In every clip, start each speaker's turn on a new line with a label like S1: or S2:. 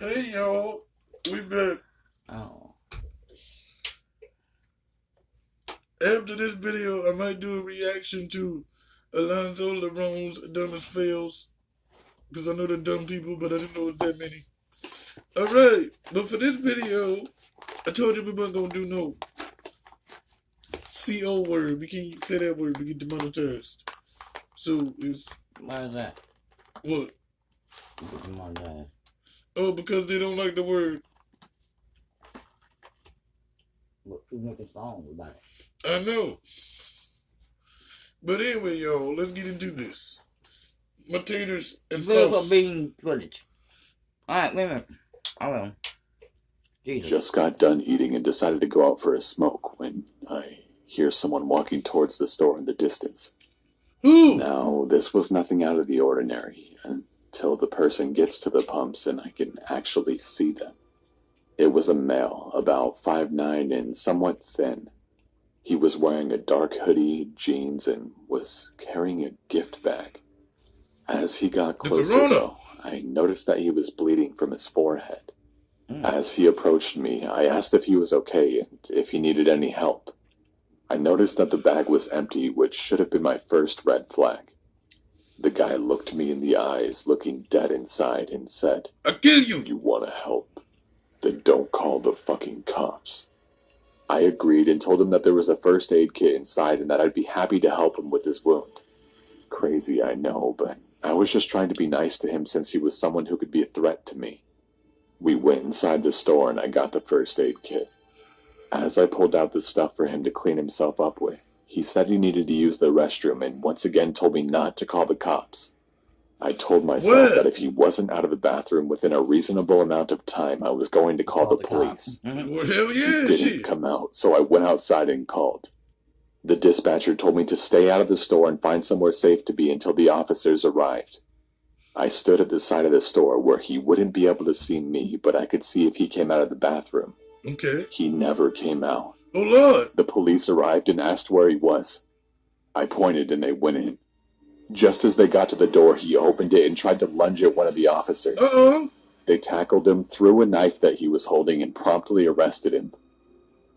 S1: Hey y'all, we back.
S2: Oh.
S1: After this video, I might do a reaction to Alonzo Larone's Dumbest Fails. Because I know they're dumb people, but I didn't know it was that many. Alright, but for this video, I told you we weren't going to do no CO word. We can't say that word, we get demonetized. So, it's...
S2: Why is that?
S1: What?
S2: Demonetized.
S1: Oh, because they don't like the word.
S2: But you make a song about it.
S1: I know. But anyway, y'all, let's get into this. My taters and sauce.
S2: Bean footage. Alright, wait a minute. I will. Jesus.
S3: Just got done eating and decided to go out for a smoke when I hear someone walking towards the store in the distance.
S1: Who?
S3: Now, this was nothing out of the ordinary until the person gets to the pumps and I can actually see them. It was a male, about 5'9" and somewhat thin. He was wearing a dark hoodie, jeans, and was carrying a gift bag. As he got closer, though, I noticed that he was bleeding from his forehead. As he approached me, I asked if he was okay and if he needed any help. I noticed that the bag was empty, which should have been my first red flag. The guy looked me in the eyes, looking dead inside, and said,
S1: "I'll kill you!
S3: You want to help? Then don't call the fucking cops." I agreed and told him that there was a first aid kit inside and that I'd be happy to help him with his wound. Crazy, I know, but I was just trying to be nice to him since he was someone who could be a threat to me. We went inside the store and I got the first aid kit. As I pulled out the stuff for him to clean himself up with, he said he needed to use the restroom and once again told me not to call the cops. I told myself that if he wasn't out of the bathroom within a reasonable amount of time, I was going to call the police.
S1: Well, hell yeah,
S3: He didn't come out, so I went outside and called. The dispatcher told me to stay out of the store and find somewhere safe to be until the officers arrived. I stood at the side of the store where he wouldn't be able to see me, but I could see if he came out of the bathroom.
S1: Okay.
S3: He never came out.
S1: Oh, Lord.
S3: The police arrived and asked where he was. I pointed and they went in. Just as they got to the door, he opened it and tried to lunge at one of the officers.
S1: Uh-oh.
S3: They tackled him, threw a knife that he was holding, and promptly arrested him.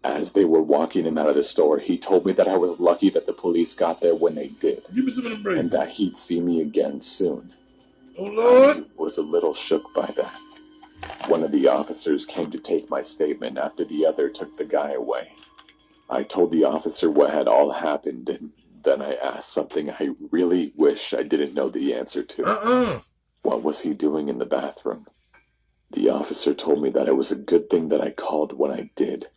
S3: As they were walking him out of the store, he told me that I was lucky that the police got there when they did.
S1: Give me some of them braces.
S3: And that he'd see me again soon.
S1: Oh, Lord.
S3: I was a little shook by that. One of the officers came to take my statement after the other took the guy away. I told the officer what had all happened, and then I asked something I really wish I didn't know the answer to. What was he doing in the bathroom? The officer told me that it was a good thing that I called when I did,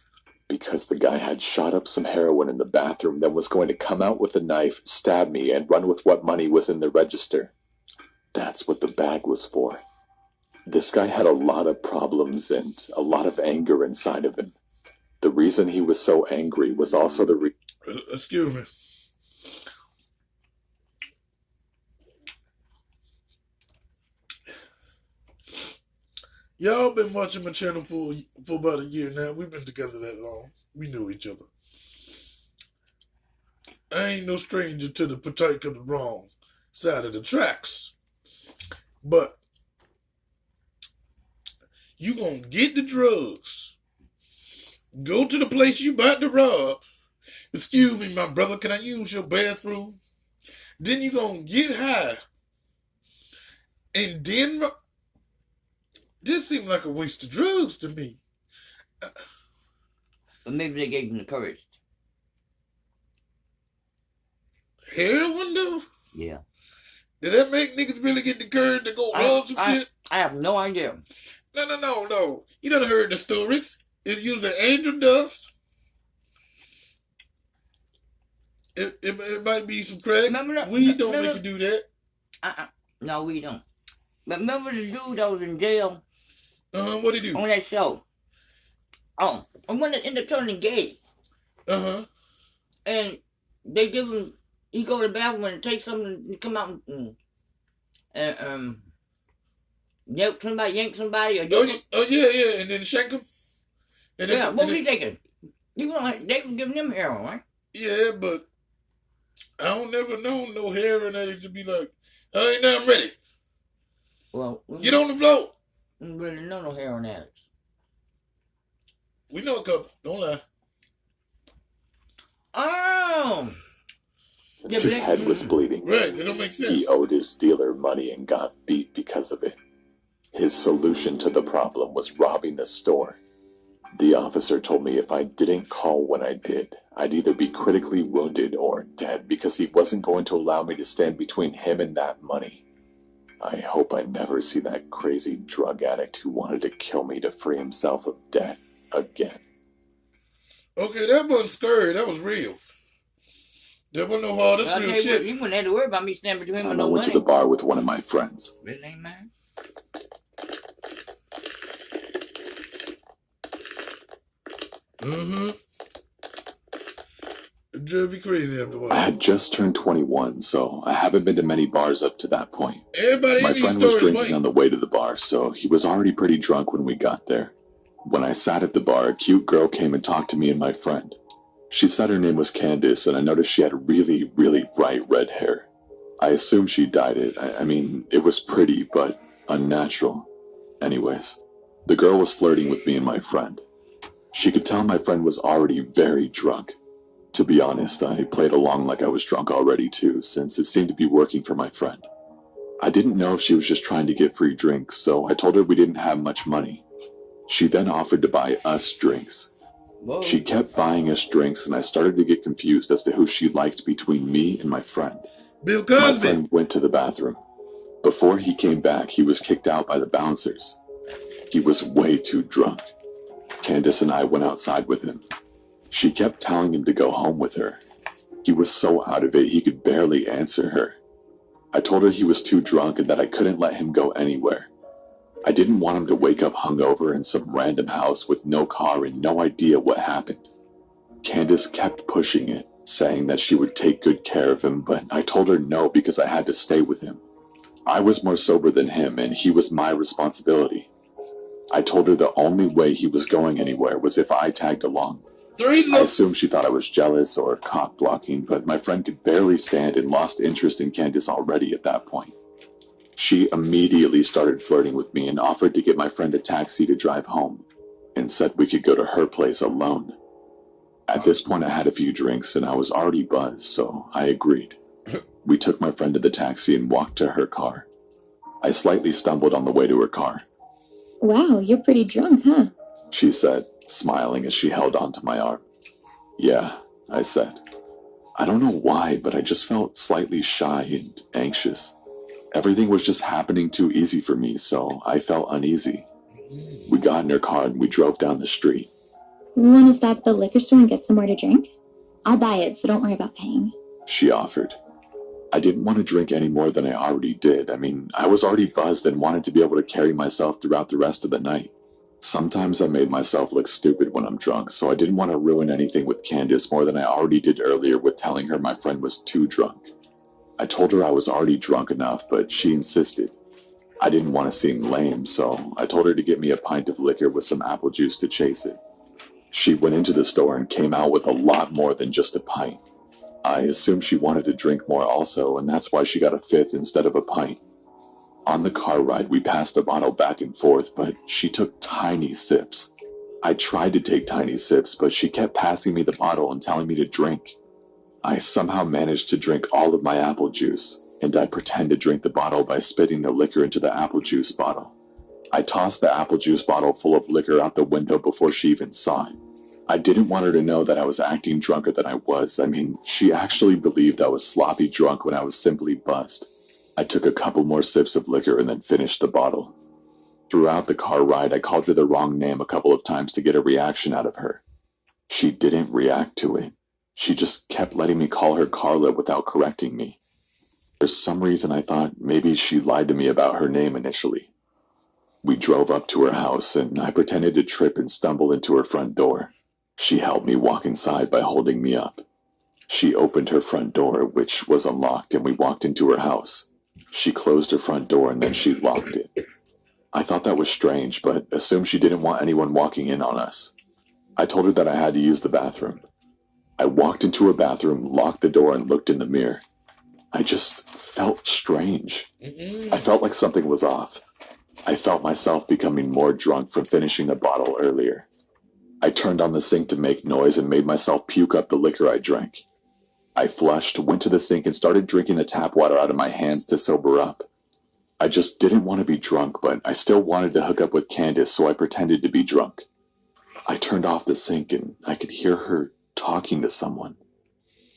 S3: because the guy had shot up some heroin in the bathroom, then was going to come out with a knife, stab me, and run with what money was in the register. That's what the bag was for. This guy had a lot of problems and a lot of anger inside of him. The reason he was so angry was also the
S1: Excuse me. Y'all been watching my channel for about a year now. We've been together that long. We knew each other. I ain't no stranger to the partake of the wrong side of the tracks. But you gonna get the drugs, go to the place you about to rob. Excuse me, my brother, can I use your bathroom? Then you gonna get high. And then this seemed like a waste of drugs to me.
S2: But maybe they gave him the courage.
S1: Heroin though?
S2: Yeah.
S1: Did that make niggas really get the courage to go rob some shit?
S2: I have no idea.
S1: No. You done heard the stories. It's using angel dust. It might be some crack. We don't make you do that.
S2: No, we don't. But remember the dude that was in jail?
S1: What'd he do?
S2: On that show. Oh, and when it ended up turning gay. And they give him, he go to the bathroom and take something and come out and yank somebody. Or
S1: yeah, and then shank him. And
S2: then, what was he taking? They were giving him heroin, right?
S1: Yeah, but I don't never know no heroin addict to be like, all right, now I'm ready.
S2: Well,
S1: get on the floor.
S2: don't really know no heroin addicts.
S1: We know a couple. Don't lie.
S2: Oh! Yeah,
S3: His head was bleeding.
S1: Right, that don't make sense.
S3: He owed his dealer money and got beat because of it. His solution to the problem was robbing the store. The officer told me if I didn't call when I did, I'd either be critically wounded or dead because he wasn't going to allow me to stand between him and that money. I hope I never see that crazy drug addict who wanted to kill me to free himself of debt again.
S1: Okay, that wasn't scary. That was real. There wasn't no hard. That's real shit.
S2: You wouldn't have to worry about me standing between him
S3: So
S2: and
S3: I
S2: no
S3: went
S2: money.
S3: to the bar with one of my friends.
S2: Really ain't mine.
S1: Mm-hmm. It drove me crazy after a
S3: I
S1: while.
S3: had just turned 21, so I haven't been to many bars up to that point.
S1: Everybody
S3: My
S1: in these
S3: friend was
S1: stories
S3: drinking
S1: white.
S3: on the way to the bar, so he was already pretty drunk when we got there. When I sat at the bar, a cute girl came and talked to me and my friend. She said her name was Candace, and I noticed she had really, really bright red hair. I assumed she dyed it. I mean, it was pretty, but unnatural. Anyways, the girl was flirting with me and my friend. She could tell my friend was already very drunk. To be honest, I played along like I was drunk already too, since it seemed to be working for my friend. I didn't know if she was just trying to get free drinks, so I told her we didn't have much money. She then offered to buy us drinks.
S2: Whoa.
S3: She kept buying us drinks, and I started to get confused as to who she liked between me and my friend.
S1: Bill
S3: My
S1: Cosby.
S3: friend went to the bathroom. Before he came back, he was kicked out by the bouncers. He was way too drunk. Candace and I went outside with him. She kept telling him to go home with her. He was so out of it, he could barely answer her. I told her he was too drunk and that I couldn't let him go anywhere. I didn't want him to wake up hungover in some random house with no car and no idea what happened. Candace kept pushing it, saying that she would take good care of him, but I told her no because I had to stay with him. I was more sober than him, and he was my responsibility. I told her the only way he was going anywhere was if I tagged along.
S1: Three
S3: I
S1: look.
S3: assumed she thought I was jealous or cock blocking, but my friend could barely stand and lost interest in Candace already at that point. She immediately started flirting with me and offered to get my friend a taxi to drive home, and said we could go to her place alone. At this point I had a few drinks and I was already buzzed, so I agreed. We took my friend to the taxi and walked to her car. I slightly stumbled on the way to her car.
S4: Wow, you're pretty drunk, huh?
S3: She said, smiling as she held onto my arm. Yeah, I said. I don't know why, but I just felt slightly shy and anxious. Everything was just happening too easy for me, so I felt uneasy. We got in her car and we drove down the street.
S4: We want to stop at the liquor store and get somewhere to drink? I'll buy it, so don't worry about paying.
S3: She offered. I didn't want to drink any more than I already did. I mean, I was already buzzed and wanted to be able to carry myself throughout the rest of the night. Sometimes I made myself look stupid when I'm drunk, so I didn't want to ruin anything with Candace more than I already did earlier with telling her my friend was too drunk. I told her I was already drunk enough, but she insisted. I didn't want to seem lame, so I told her to get me a pint of liquor with some apple juice to chase it. She went into the store and came out with a lot more than just a pint. I assumed she wanted to drink more also, and that's why she got a fifth instead of a pint. On the car ride, we passed the bottle back and forth, but she took tiny sips. I tried to take tiny sips, but she kept passing me the bottle and telling me to drink. I somehow managed to drink all of my apple juice, and I pretend to drink the bottle by spitting the liquor into the apple juice bottle. I tossed the apple juice bottle full of liquor out the window before she even saw it. I didn't want her to know that I was acting drunker than I was. I mean, she actually believed I was sloppy drunk when I was simply buzzed. I took a couple more sips of liquor and then finished the bottle. Throughout the car ride, I called her the wrong name a couple of times to get a reaction out of her. She didn't react to it. She just kept letting me call her Carla without correcting me. For some reason, I thought maybe she lied to me about her name initially. We drove up to her house, and I pretended to trip and stumble into her front door. She helped me walk inside by holding me up. She opened her front door, which was unlocked, and we walked into her house. She closed her front door and then she locked it. I thought that was strange, but assumed she didn't want anyone walking in on us. I told her that I had to use the bathroom. I walked into her bathroom, locked the door, and looked in the mirror. I just felt strange. I felt like something was off. I felt myself becoming more drunk from finishing a bottle earlier. I turned on the sink to make noise and made myself puke up the liquor I drank. I flushed, went to the sink, and started drinking the tap water out of my hands to sober up. I just didn't want to be drunk, but I still wanted to hook up with Candace, so I pretended to be drunk. I turned off the sink and I could hear her talking to someone.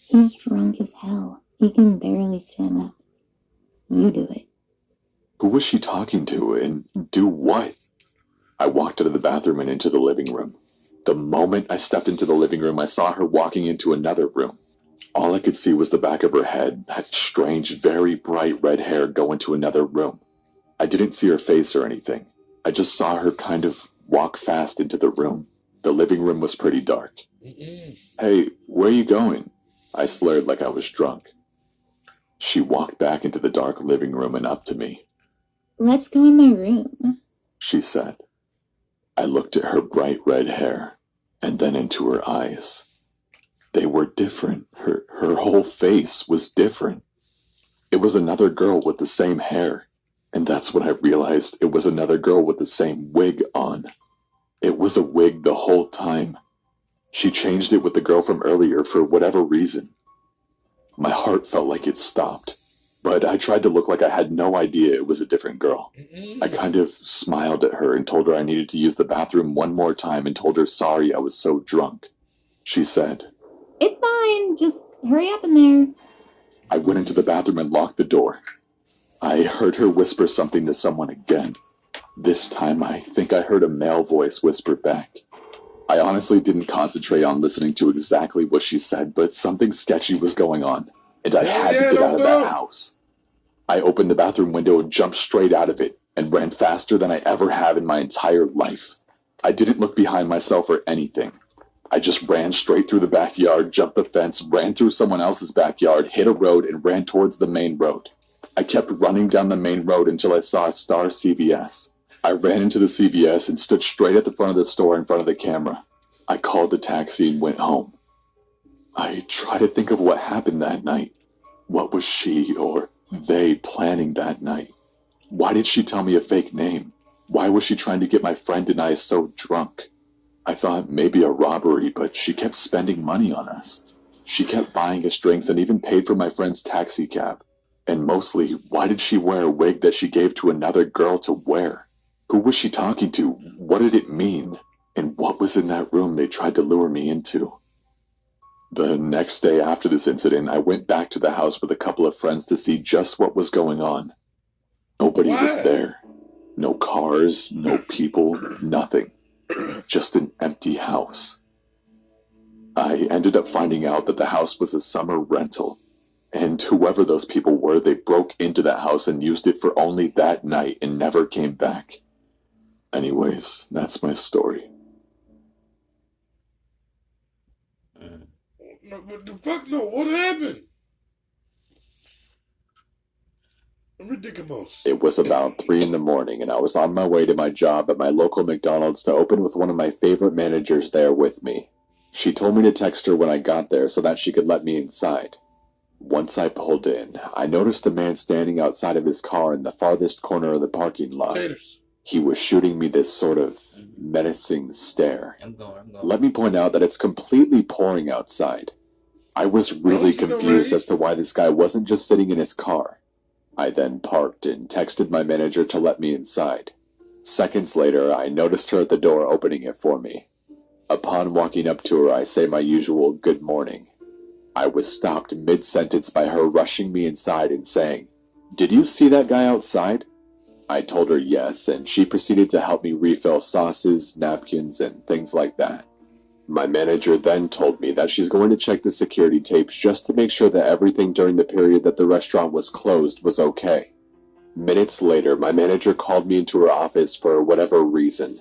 S4: He's drunk as hell. He can barely stand up. You do it.
S3: Who was she talking to, and do what? I walked out of the bathroom and into the living room. The moment I stepped into the living room, I saw her walking into another room. All I could see was the back of her head, that strange, very bright red hair go into another room. I didn't see her face or anything. I just saw her kind of walk fast into the room. The living room was pretty dark. Hey, where are you going? I slurred like I was drunk. She walked back into the dark living room and up to me.
S4: Let's go in my room,
S3: she said. I looked at her bright red hair, and then into her eyes. They were different. Her whole face was different. It was another girl with the same hair, and that's when I realized it was another girl with the same wig on. It was a wig the whole time. She changed it with the girl from earlier for whatever reason. My heart felt like it stopped, but I tried to look like I had no idea it was a different girl. I kind of smiled at her and told her I needed to use the bathroom one more time and told her sorry I was so drunk. She said,
S4: It's fine. Just hurry up in there.
S3: I went into the bathroom and locked the door. I heard her whisper something to someone again. This time I think I heard a male voice whisper back. I honestly didn't concentrate on listening to exactly what she said, but something sketchy was going on, and I had to get out of that house. I opened the bathroom window and jumped straight out of it, and ran faster than I ever have in my entire life. I didn't look behind myself or anything. I just ran straight through the backyard, jumped the fence, ran through someone else's backyard, hit a road, and ran towards the main road. I kept running down the main road until I saw a Star CVS. I ran into the CVS and stood straight at the front of the store in front of the camera. I called a taxi and went home. I try to think of what happened that night. What was she or they planning that night? Why did she tell me a fake name? Why was she trying to get my friend and I so drunk? I thought maybe a robbery, but she kept spending money on us. She kept buying us drinks and even paid for my friend's taxi cab. And mostly, why did she wear a wig that she gave to another girl to wear? Who was she talking to? What did it mean? And what was in that room they tried to lure me into? The next day after this incident, I went back to the house with a couple of friends to see just what was going on. Nobody was there. No cars, no people, nothing. Just an empty house. I ended up finding out that the house was a summer rental. And whoever those people were, they broke into that house and used it for only that night and never came back. Anyways, that's my story.
S1: No, what the fuck? No, what happened? Ridiculous.
S3: It was about 3 in the morning, and I was on my way to my job at my local McDonald's to open with one of my favorite managers there with me. She told me to text her when I got there so that she could let me inside. Once I pulled in, I noticed a man standing outside of his car in the farthest corner of the parking lot.
S1: Taters.
S3: He was shooting me this sort of menacing stare.
S2: I'm going.
S3: Let me point out that it's completely pouring outside. I was really confused as to why this guy wasn't just sitting in his car. I then parked and texted my manager to let me inside. Seconds later, I noticed her at the door opening it for me. Upon walking up to her, I say my usual good morning. I was stopped mid-sentence by her rushing me inside and saying, "Did you see that guy outside?" I told her yes, and she proceeded to help me refill sauces, napkins, and things like that. My manager then told me that she's going to check the security tapes just to make sure that everything during the period that the restaurant was closed was okay. Minutes later, my manager called me into her office for whatever reason.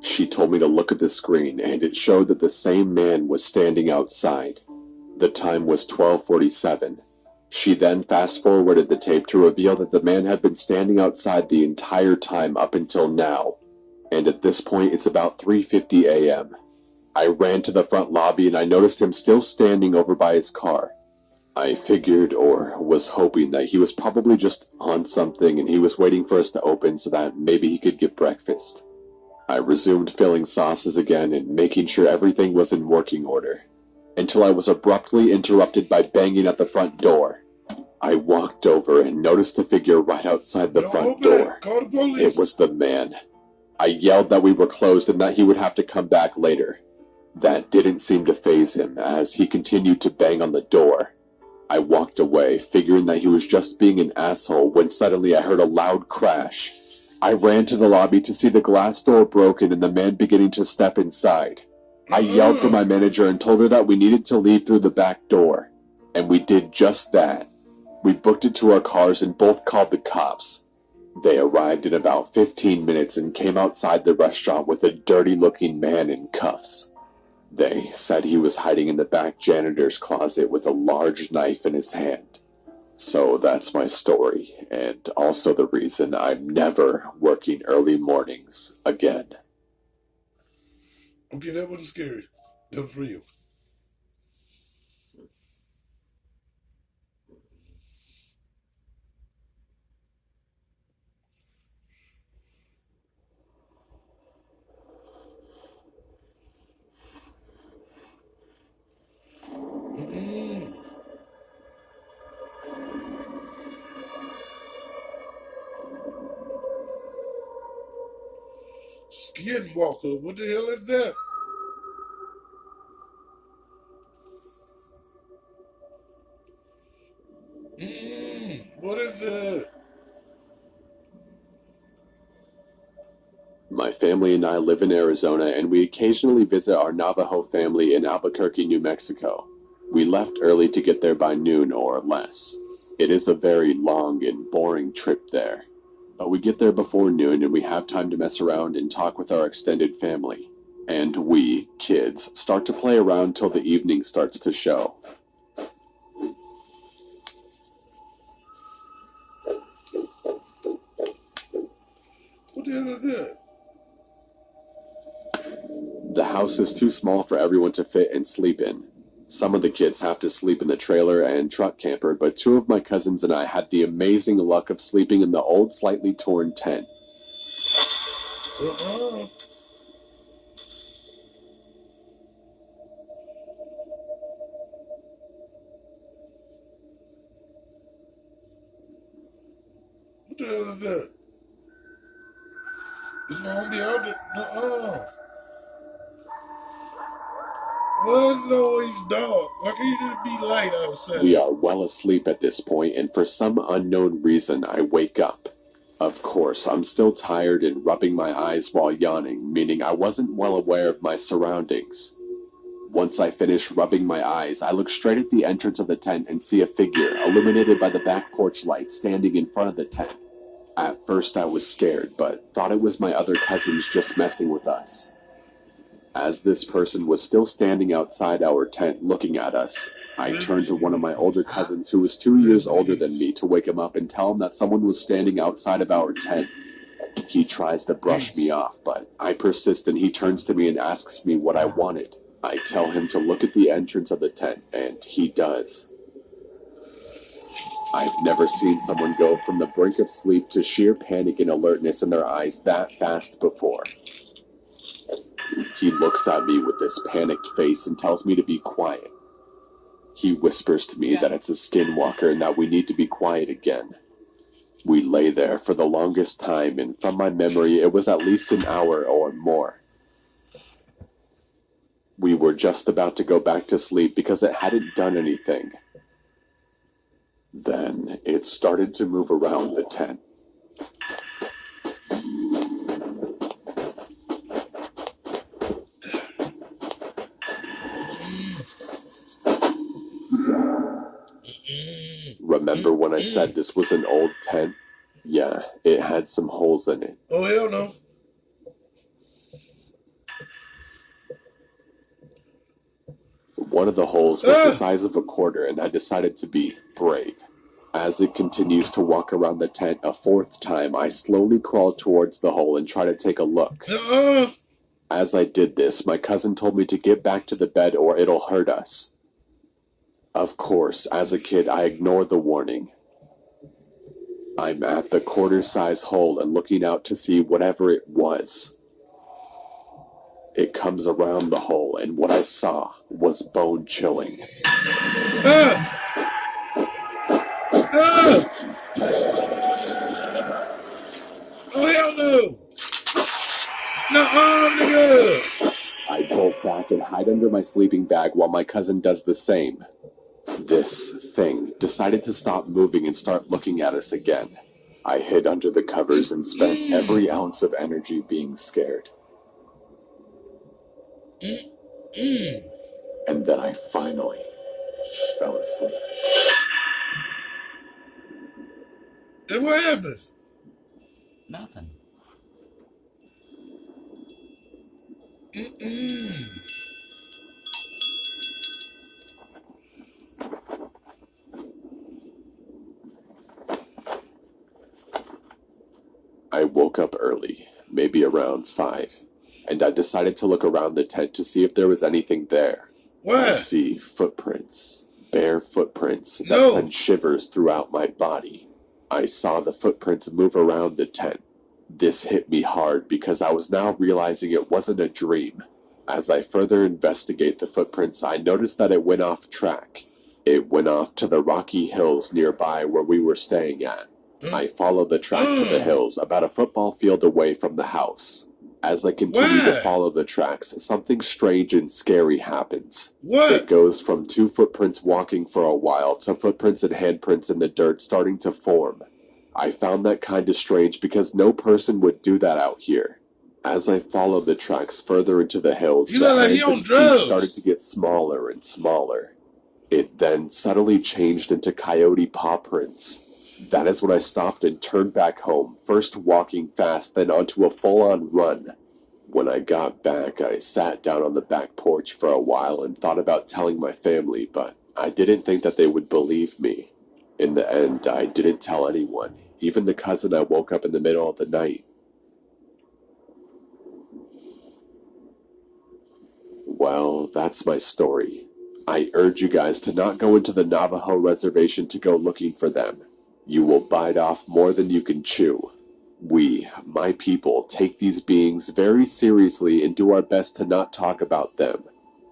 S3: She told me to look at the screen, and it showed that the same man was standing outside. The time was 12:47. She then fast-forwarded the tape to reveal that the man had been standing outside the entire time up until now. And at this point, it's about 3:50 a.m. I ran to the front lobby and I noticed him still standing over by his car. I figured or was hoping that he was probably just on something and he was waiting for us to open so that maybe he could get breakfast. I resumed filling sauces again and making sure everything was in working order, until I was abruptly interrupted by banging at the front door. I walked over and noticed a figure right outside the
S1: Don't
S3: front
S1: open it.
S3: door.
S1: Call the police.
S3: It was the man. I yelled that we were closed and that he would have to come back later. That didn't seem to faze him as he continued to bang on the door. I walked away, figuring that he was just being an asshole, when suddenly I heard a loud crash. I ran to the lobby to see the glass door broken and the man beginning to step inside. I yelled for my manager and told her that we needed to leave through the back door. And we did just that. We booked it to our cars and both called the cops. They arrived in about 15 minutes and came outside the restaurant with a dirty-looking man in cuffs. They said he was hiding in the back janitor's closet with a large knife in his hand. So that's my story, and also the reason I'm never working early mornings again.
S1: Okay, that wasn't scary. That was real. Skinwalker, what the hell is that? What is that?
S3: My family and I live in Arizona, and we occasionally visit our Navajo family in Albuquerque, New Mexico. We left early to get there by noon or less. It is a very long and boring trip there. But we get there before noon and we have time to mess around and talk with our extended family. And we, kids, start to play around till the evening starts to show.
S1: What the hell is that?
S3: The house is too small for everyone to fit and sleep in. Some of the kids have to sleep in the trailer and truck camper, but two of my cousins and I had the amazing luck of sleeping in the old, slightly torn tent.
S1: What the hell is that? Is my homie out there? Why is it always dark? Why can't it be light outside?
S3: We are well asleep at this point, and for some unknown reason, I wake up. Of course, I'm still tired and rubbing my eyes while yawning, meaning I wasn't well aware of my surroundings. Once I finish rubbing my eyes, I look straight at the entrance of the tent and see a figure, illuminated by the back porch light, standing in front of the tent. At first I was scared, but thought it was my other cousins just messing with us. As this person was still standing outside our tent looking at us, I turned to one of my older cousins who was 2 years older than me to wake him up and tell him that someone was standing outside of our tent. He tries to brush me off, but I persist and he turns to me and asks me what I wanted. I tell him to look at the entrance of the tent, and he does. I've never seen someone go from the brink of sleep to sheer panic and alertness in their eyes that fast before. He looks at me with this panicked face and tells me to be quiet. He whispers to me that it's a skinwalker and that we need to be quiet again. We lay there for the longest time, and from my memory, it was at least an hour or more. We were just about to go back to sleep because it hadn't done anything. Then it started to move around the tent. Remember when I said this was an old tent? Yeah, it had some holes in it.
S1: Oh, hell no.
S3: One of the holes was the size of a quarter, and I decided to be brave. As it continues to walk around the tent a fourth time, I slowly crawl towards the hole and try to take a look. As I did this, my cousin told me to get back to the bed or it'll hurt us. Of course, as a kid, I ignored the warning. I'm at the quarter-size hole and looking out to see whatever it was. It comes around the hole, and what I saw was bone-chilling.
S1: Ah! Ah! Oh, hell no! Nuh-uh, nigga!
S3: I bolt back and hide under my sleeping bag while my cousin does the same. This thing decided to stop moving and start looking at us again. I hid under the covers and spent every ounce of energy being scared. And then I finally fell asleep.
S1: And what happened?
S2: Nothing.
S3: I woke up early, maybe around 5, and I decided to look around the tent to see if there was anything there. I
S1: Why?
S3: see footprints, bare footprints that
S1: No.
S3: send shivers throughout my body. I saw the footprints move around the tent. This hit me hard because I was now realizing it wasn't a dream. As I further investigate the footprints, I noticed that it went off track. It went off to the rocky hills nearby where we were staying at. I followed the track to the hills, about a football field away from the house. As I continue to
S1: Why?
S3: follow the tracks, something strange and scary happens. It
S1: What?
S3: goes from 2 footprints walking for a while to footprints and handprints in the dirt starting to form. I found that kind of strange because no person would do that out here. As I followed the tracks further into the hills,
S1: You
S3: the
S1: look like
S3: hands
S1: you on
S3: and feet
S1: drugs.
S3: started to get smaller and smaller. It then subtly changed into coyote paw prints. That is when I stopped and turned back home, first walking fast, then onto a full-on run. When I got back, I sat down on the back porch for a while and thought about telling my family, but I didn't think that they would believe me. In the end, I didn't tell anyone, even the cousin I woke up in the middle of the night. Well, that's my story. I urge you guys to not go into the Navajo reservation to go looking for them. You will bite off more than you can chew. We, my people, take these beings very seriously and do our best to not talk about them.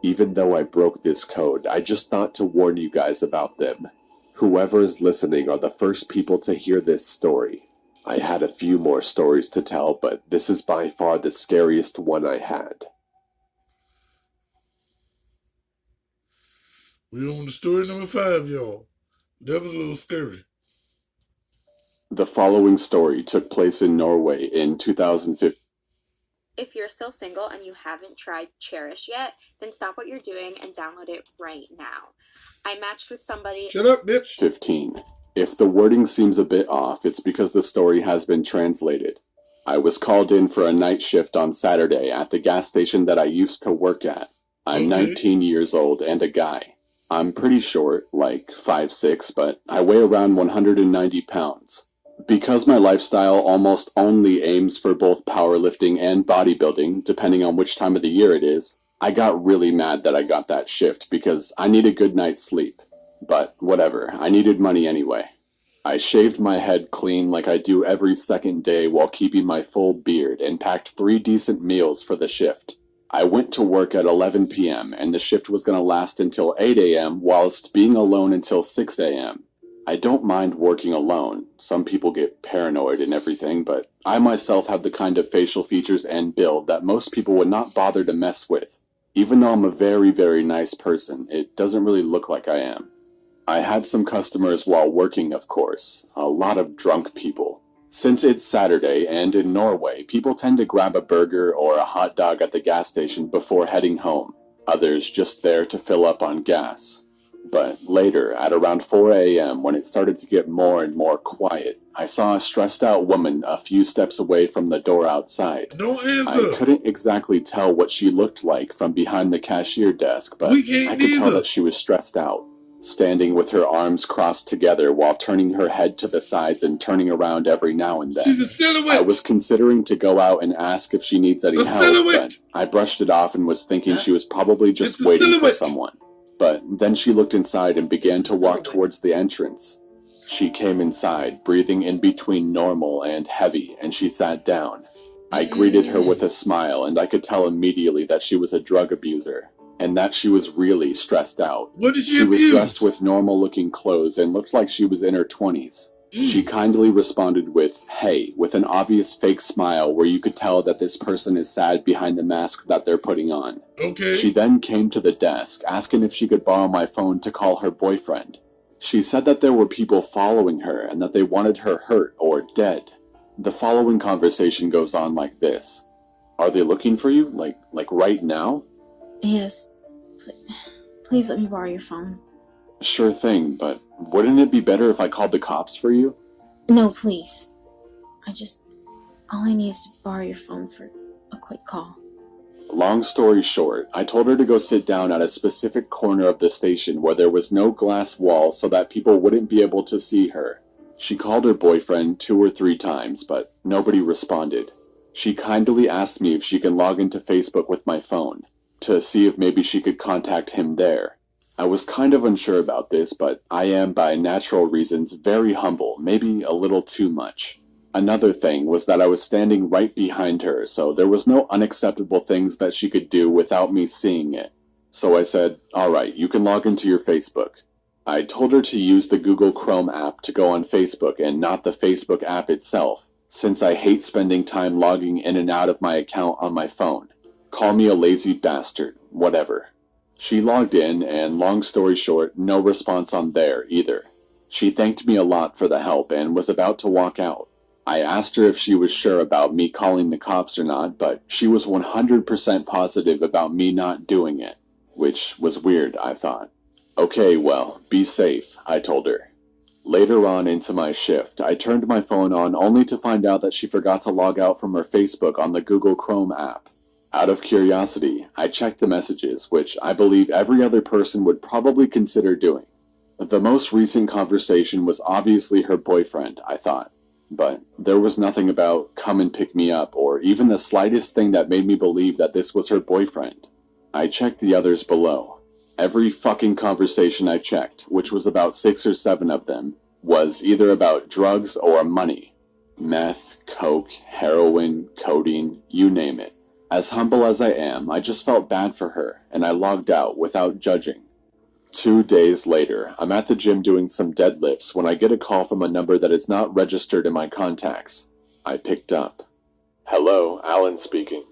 S3: Even though I broke this code, I just thought to warn you guys about them. Whoever is listening are the first people to hear this story. I had a few more stories to tell, but this is by far the scariest one I had.
S1: We on to story number 5, y'all. That was a little scary.
S3: The following story took place in Norway in 2015.
S5: If you're still single and you haven't tried Cherish yet, then stop what you're doing and download it right now. I matched with somebody.
S1: Shut up, bitch.
S3: 15. If the wording seems a bit off, it's because the story has been translated. I was called in for a night shift on Saturday at the gas station that I used to work at. I'm
S1: Okay.
S3: 19 years old and a guy. I'm pretty short, like 5'6", but I weigh around 190 pounds. Because my lifestyle almost only aims for both powerlifting and bodybuilding, depending on which time of the year it is, I got really mad that I got that shift because I need a good night's sleep. But whatever, I needed money anyway. I shaved my head clean like I do every second day while keeping my full beard and packed 3 decent meals for the shift. I went to work at 11 p.m. and the shift was going to last until 8 a.m. whilst being alone until 6 a.m. I don't mind working alone. Some people get paranoid and everything, but I myself have the kind of facial features and build that most people would not bother to mess with. Even though I'm a very, very nice person, it doesn't really look like I am. I had some customers while working, of course. A lot of drunk people. Since it's Saturday, and in Norway, people tend to grab a burger or a hot dog at the gas station before heading home. Others just there to fill up on gas. But later, at around 4 a.m., when it started to get more and more quiet, I saw a stressed-out woman a few steps away from the door outside.
S1: Don't
S3: I
S1: answer.
S3: couldn't exactly tell what she looked like from behind the cashier desk, but
S1: We can't
S3: I could tell
S1: either.
S3: that she was stressed out, standing with her arms crossed together while turning her head to the sides and turning around every now and then.
S1: She's a silhouette.
S3: I was considering to go out and ask if she needs any
S1: A
S3: help,
S1: silhouette.
S3: but I brushed it off and was thinking she was probably just
S1: It's a
S3: waiting for
S1: silhouette.
S3: someone. But then she looked inside and began to walk towards the entrance. She came inside, breathing in between normal and heavy, and she sat down. I greeted her with a smile, and I could tell immediately that she was a drug abuser, and that she was really stressed out.
S1: What did
S3: She was dressed with normal-looking clothes and looked like she was in her 20s. She kindly responded with, "Hey," with an obvious fake smile where you could tell that this person is sad behind the mask that they're putting on.
S1: Okay.
S3: She then came to the desk, asking if she could borrow my phone to call her boyfriend. She said that there were people following her and that they wanted her hurt or dead. The following conversation goes on like this. "Are they looking for you? Like right now?"
S6: Yes. Please let me borrow your phone.
S3: "Sure thing, but wouldn't it be better if I called the cops for you?"
S6: No, please. All I need is to borrow your phone for a quick call.
S3: Long story short, I told her to go sit down at a specific corner of the station where there was no glass wall so that people wouldn't be able to see her. She called her boyfriend 2 or 3 times, but nobody responded. She kindly asked me if she can log into Facebook with my phone, to see if maybe she could contact him there. I was kind of unsure about this, but I am, by natural reasons, very humble, maybe a little too much. Another thing was that I was standing right behind her, so there was no unacceptable things that she could do without me seeing it. So I said, "Alright, you can log into your Facebook." I told her to use the Google Chrome app to go on Facebook and not the Facebook app itself, since I hate spending time logging in and out of my account on my phone. Call me a lazy bastard, whatever. She logged in, and long story short, no response on there either. She thanked me a lot for the help and was about to walk out. I asked her if she was sure about me calling the cops or not, but she was 100% positive about me not doing it, which was weird, I thought. "Okay, well, be safe," I told her. Later on into my shift, I turned my phone on only to find out that she forgot to log out from her Facebook on the Google Chrome app. Out of curiosity, I checked the messages, which I believe every other person would probably consider doing. The most recent conversation was obviously her boyfriend, I thought. But there was nothing about "come and pick me up" or even the slightest thing that made me believe that this was her boyfriend. I checked the others below. Every fucking conversation I checked, which was about 6 or 7 of them, was either about drugs or money. Meth, coke, heroin, codeine, you name it. As humble as I am, I just felt bad for her, and I logged out without judging. 2 days later, I'm at the gym doing some deadlifts when I get a call from a number that is not registered in my contacts. I picked up. "Hello, Alan speaking."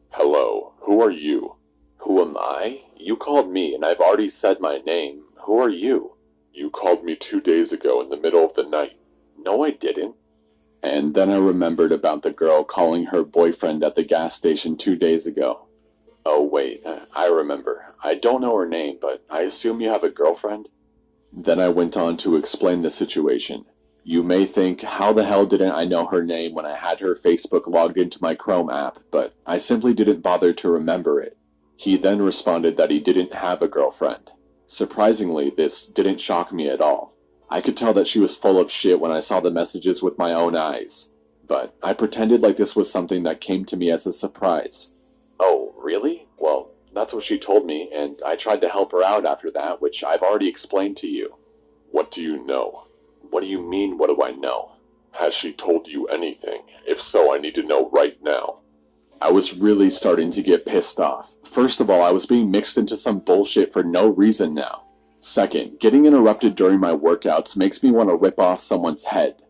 S3: "Hello, who are you?" "Who am I? You called me, and I've already said my name. Who are you?" "You called me 2 days ago in the middle of the night." "No, I didn't." And then I remembered about the girl calling her boyfriend at the gas station 2 days ago. "Oh wait, I remember. I don't know her name, but I assume you have a girlfriend?" Then I went on to explain the situation. You may think, how the hell didn't I know her name when I had her Facebook logged into my Chrome app, but I simply didn't bother to remember it. He then responded that he didn't have a girlfriend. Surprisingly, this didn't shock me at all. I could tell that she was full of shit when I saw the messages with my own eyes, but I pretended like this was something that came to me as a surprise. "Oh, really? Well, that's what she told me, and I tried to help her out after that, which I've already explained to you." "What do you know?" "What do you mean, what do I know?" "Has she told you anything? If so, I need to know right now." I was really starting to get pissed off. First of all, I was being mixed into some bullshit for no reason now. Second, getting interrupted during my workouts makes me want to rip off someone's head.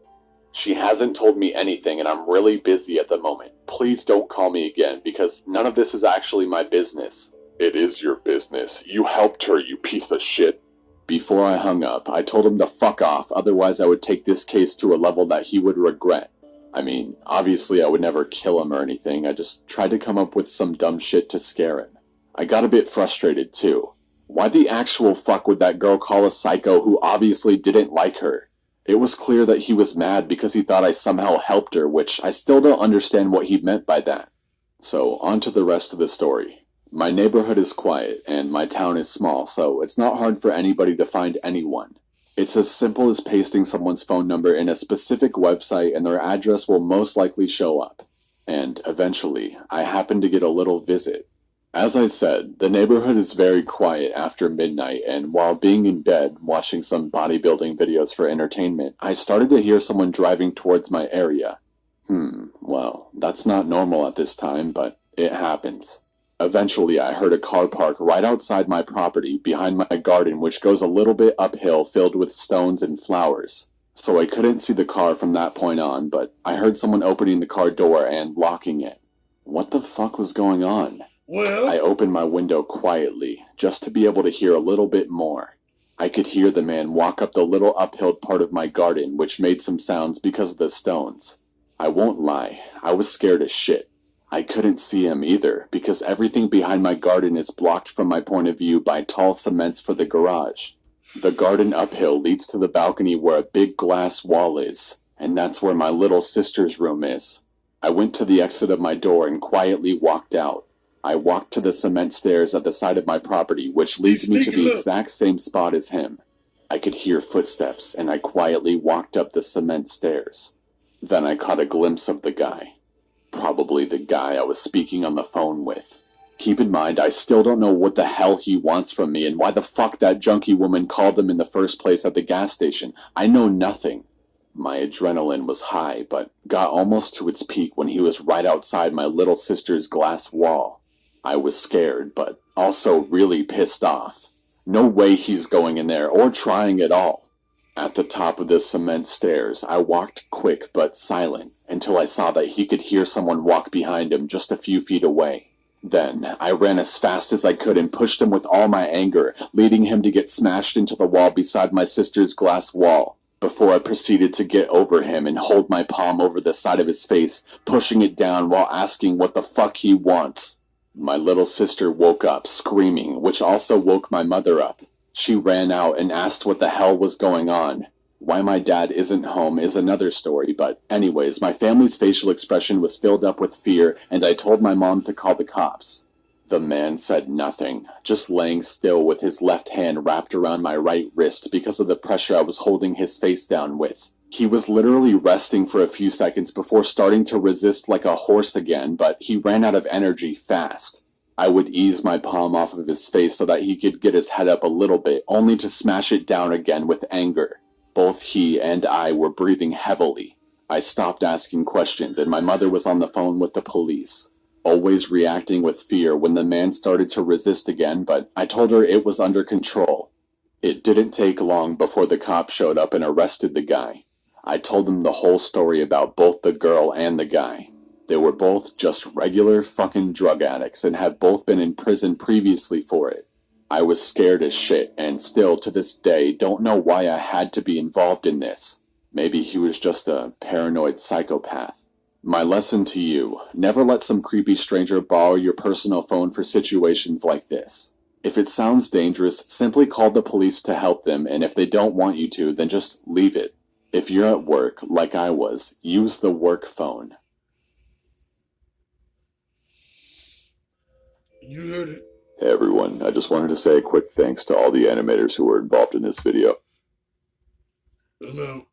S3: "She hasn't told me anything, and I'm really busy at the moment. Please don't call me again, because none of this is actually my business." "It is your business. You helped her, you piece of shit." Before I hung up, I told him to fuck off, otherwise I would take this case to a level that he would regret. I mean, obviously I would never kill him or anything, I just tried to come up with some dumb shit to scare him. I got a bit frustrated too. Why the actual fuck would that girl call a psycho who obviously didn't like her? It was clear that he was mad because he thought I somehow helped her, which I still don't understand what he meant by that. So, on to the rest of the story. My neighborhood is quiet, and my town is small, so it's not hard for anybody to find anyone. It's as simple as pasting someone's phone number in a specific website and their address will most likely show up. And eventually, I happened to get a little visit. As I said, the neighborhood is very quiet after midnight, and while being in bed watching some bodybuilding videos for entertainment, I started to hear someone driving towards my area. Well, that's not normal at this time, but it happens. Eventually, I heard a car park right outside my property, behind my garden, which goes a little bit uphill filled with stones and flowers. So I couldn't see the car from that point on, but I heard someone opening the car door and locking it. What the fuck was going on?
S1: Well,
S3: I opened my window quietly, just to be able to hear a little bit more. I could hear the man walk up the little uphill part of my garden, which made some sounds because of the stones. I won't lie, I was scared as shit. I couldn't see him either, because everything behind my garden is blocked from my point of view by tall cements for the garage. The garden uphill leads to the balcony where a big glass wall is, and that's where my little sister's room is. I went to the exit of my door and quietly walked out. I walked to the cement stairs at the side of my property, which leads me to the exact same spot as him. I could hear footsteps, and I quietly walked up the cement stairs. Then I caught a glimpse of the guy. Probably the guy I was speaking on the phone with. Keep in mind, I still don't know what the hell he wants from me and why the fuck that junkie woman called him in the first place at the gas station. I know nothing. My adrenaline was high, but got almost to its peak when he was right outside my little sister's glass wall. I was scared, but also really pissed off. No way he's going in there, or trying at all. At the top of the cement stairs, I walked quick but silent, until I saw that he could hear someone walk behind him just a few feet away. Then, I ran as fast as I could and pushed him with all my anger, leading him to get smashed into the wall beside my sister's glass wall, before I proceeded to get over him and hold my palm over the side of his face, pushing it down while asking what the fuck he wants. My little sister woke up, screaming, which also woke my mother up. She ran out and asked what the hell was going on. Why my dad isn't home is another story, but anyways, my family's facial expression was filled up with fear, and I told my mom to call the cops. The man said nothing, just laying still with his left hand wrapped around my right wrist because of the pressure I was holding his face down with. He was literally resting for a few seconds before starting to resist like a horse again, but he ran out of energy fast. I would ease my palm off of his face so that he could get his head up a little bit, only to smash it down again with anger. Both he and I were breathing heavily. I stopped asking questions, and my mother was on the phone with the police, always reacting with fear when the man started to resist again, but I told her it was under control. It didn't take long before the cops showed up and arrested the guy. I told them the whole story about both the girl and the guy. They were both just regular fucking drug addicts and had both been in prison previously for it. I was scared as shit, and still to this day don't know why I had to be involved in this. Maybe he was just a paranoid psychopath. My lesson to you, never let some creepy stranger borrow your personal phone for situations like this. If it sounds dangerous, simply call the police to help them, and if they don't want you to, then just leave it. If you're at work, like I was, use the work phone.
S1: You heard it.
S3: Hey everyone, I just wanted to say a quick thanks to all the animators who were involved in this video.
S1: No.